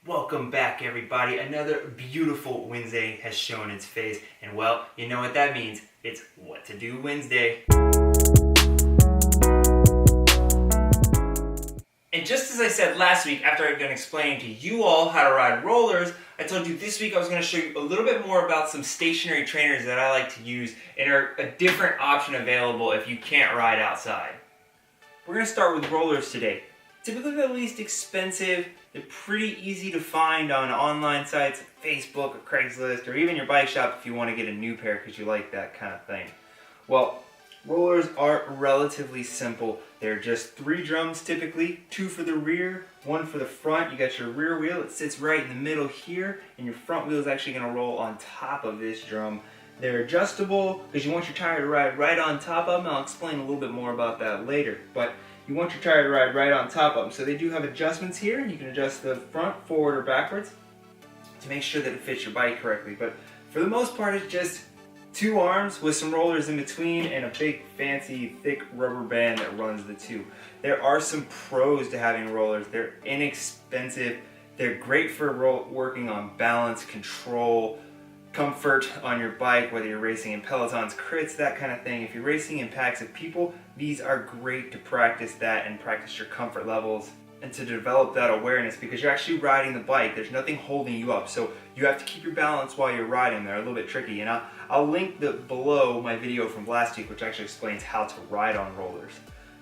Welcome back, everybody. Another beautiful Wednesday has shown its face, and well, you know what that means. It's What to Do Wednesday. And just as I said last week, after I'd done explaining to you all how to ride rollers, I told you this week I was going to show you a little bit more about some stationary trainers that I like to use and are a different option available if you can't ride outside. We're going to start with rollers today. Typically the least expensive. They're pretty easy to find on online sites like Facebook or Craigslist or even your bike shop if you want to get a new pair because you like that kind of thing. Well, rollers are relatively simple. They're just 3 drums typically, 2 for the rear, 1 for the front. You got your rear wheel, it sits right in the middle here, and your front wheel is actually going to roll on top of this drum. They're adjustable because you want your tire to ride right on top of them. I'll explain a little bit more about that later. But you want your tire to ride right on top of them. So they do have adjustments here, and you can adjust the front, forward, or backwards to make sure that it fits your bike correctly. But for the most part, it's just 2 arms with some rollers in between and a big, fancy, thick rubber band that runs the 2. There are some pros to having rollers. They're inexpensive. They're great for working on balance, control, comfort on your bike, whether you're racing in pelotons, crits, that kind of thing. If you're racing in packs of people, these are great to practice that and practice your comfort levels and to develop that awareness because you're actually riding the bike. There's nothing holding you up, so you have to keep your balance while you're riding. They're a little bit tricky, and I'll link below my video from last week which actually explains how to ride on rollers.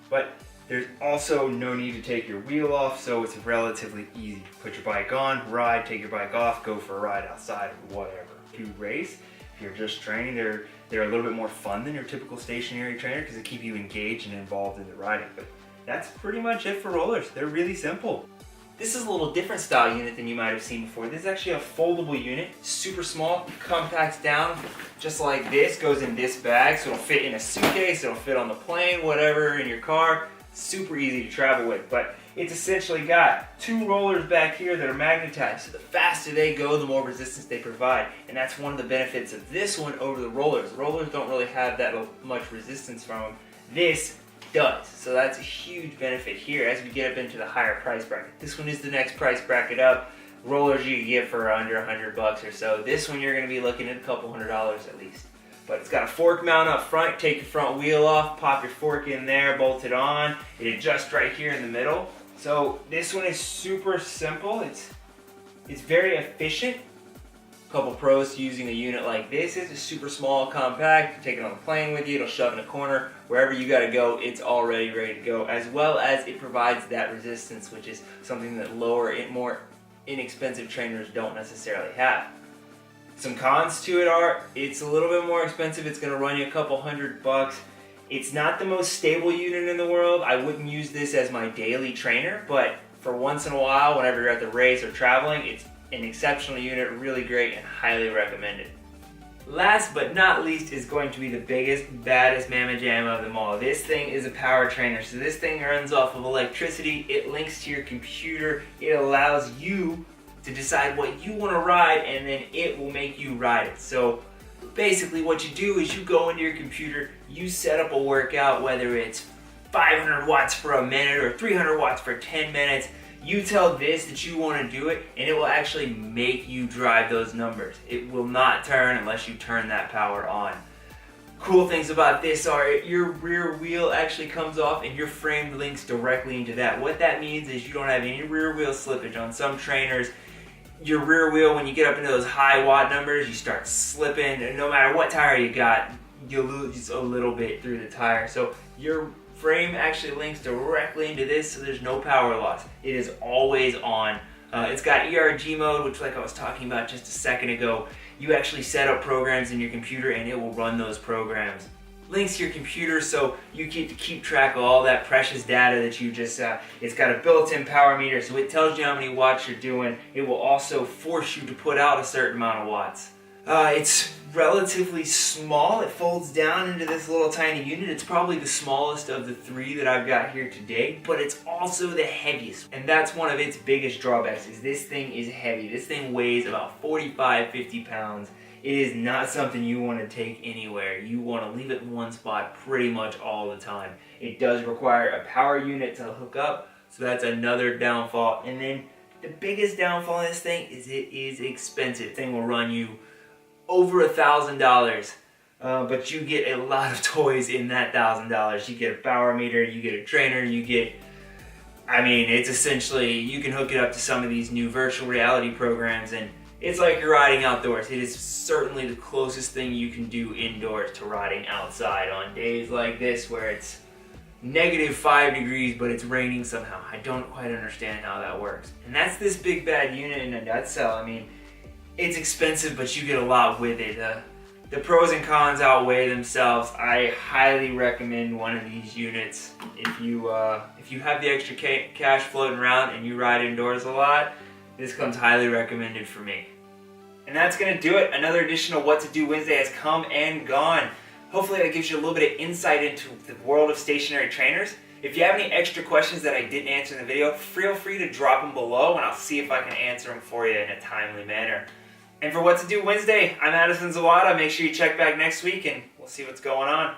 But there's also no need to take your wheel off, so it's relatively easy. Put your bike on, ride, take your bike off, go for a ride outside or whatever. If you race, if you're just training, they're a little bit more fun than your typical stationary trainer because they keep you engaged and involved in the riding. But that's pretty much it for rollers. They're really simple. This is a little different style unit than you might have seen before. This is actually a foldable unit, super small, compacts down just like this, goes in this bag, so it'll fit in a suitcase, it'll fit on the plane, whatever, in your car. Super easy to travel with, but it's essentially got 2 rollers back here that are magnetized, so the faster they go, the more resistance they provide, and that's one of the benefits of this one over the rollers. The rollers don't really have that much resistance from them. This does, so that's a huge benefit here as we get up into the higher price bracket. This one is the next price bracket up. Rollers you can get for under $100 or so. This one you're going to be looking at a couple $100 at least. But it's got a fork mount up front. Take your front wheel off, pop your fork in there, bolt it on. It adjusts right here in the middle. So this one is super simple. It's very efficient. A couple pros to using a unit like this is it's super small, compact. You take it on the plane with you, it'll shove in a corner. Wherever you gotta go, it's already ready to go. As well as it provides that resistance, which is something that more inexpensive trainers don't necessarily have. Some cons to it are, it's a little bit more expensive. It's gonna run you a couple $100. It's not the most stable unit in the world. I wouldn't use this as my daily trainer, but for once in a while, whenever you're at the race or traveling, it's an exceptional unit, really great and highly recommended. Last but not least is going to be the biggest, baddest mamma jamma of them all. This thing is a power trainer. So this thing runs off of electricity. It links to your computer. It allows you to decide what you want to ride, and then it will make you ride it. So basically what you do is you go into your computer, you set up a workout, whether it's 500 watts for a minute or 300 watts for 10 minutes. You tell this that you want to do it, and it will actually make you drive those numbers. It will not turn unless you turn that power on. Cool things about this are your rear wheel actually comes off and your frame links directly into that. What that means is you don't have any rear wheel slippage. On some trainers, your rear wheel, when you get up into those high watt numbers, you start slipping, and no matter what tire you got, you lose a little bit through the tire. So your frame actually links directly into this, so there's no power loss. It is always on. It's got ERG mode, which, like I was talking about just a second ago, you actually set up programs in your computer and it will run those programs. Links to your computer, so you get to keep track of all that precious data that you just, it's got a built-in power meter, so it tells you how many watts you're doing. It will also force you to put out a certain amount of watts. It's relatively small. It folds down into this little tiny unit. It's probably the smallest of the 3 that I've got here today, but it's also the heaviest. And that's one of its biggest drawbacks, is this thing is heavy. This thing weighs about 45, 50 pounds. It is not something you want to take anywhere. You want to leave it in one spot pretty much all the time. It does require a power unit to hook up, so that's another downfall. And then The biggest downfall in this thing is it is expensive. The thing will run you over $1,000. But you get a lot of toys in that $1,000. You get a power meter, you get a trainer, you get, I mean, it's essentially, you can hook it up to some of these new virtual reality programs and it's like you're riding outdoors. It is certainly the closest thing you can do indoors to riding outside on days like this where it's -5 degrees but it's raining somehow. I don't quite understand how that works. And that's this big bad unit in a nutshell. I mean, it's expensive but you get a lot with it. The pros and cons outweigh themselves. I highly recommend one of these units. If you have the extra cash floating around and you ride indoors a lot, this comes highly recommended for me. And that's going to do it. Another edition of What to Do Wednesday has come and gone. Hopefully that gives you a little bit of insight into the world of stationary trainers. If you have any extra questions that I didn't answer in the video, feel free to drop them below and I'll see if I can answer them for you in a timely manner. And for What to Do Wednesday, I'm Addison Zawada. Make sure you check back next week and we'll see what's going on.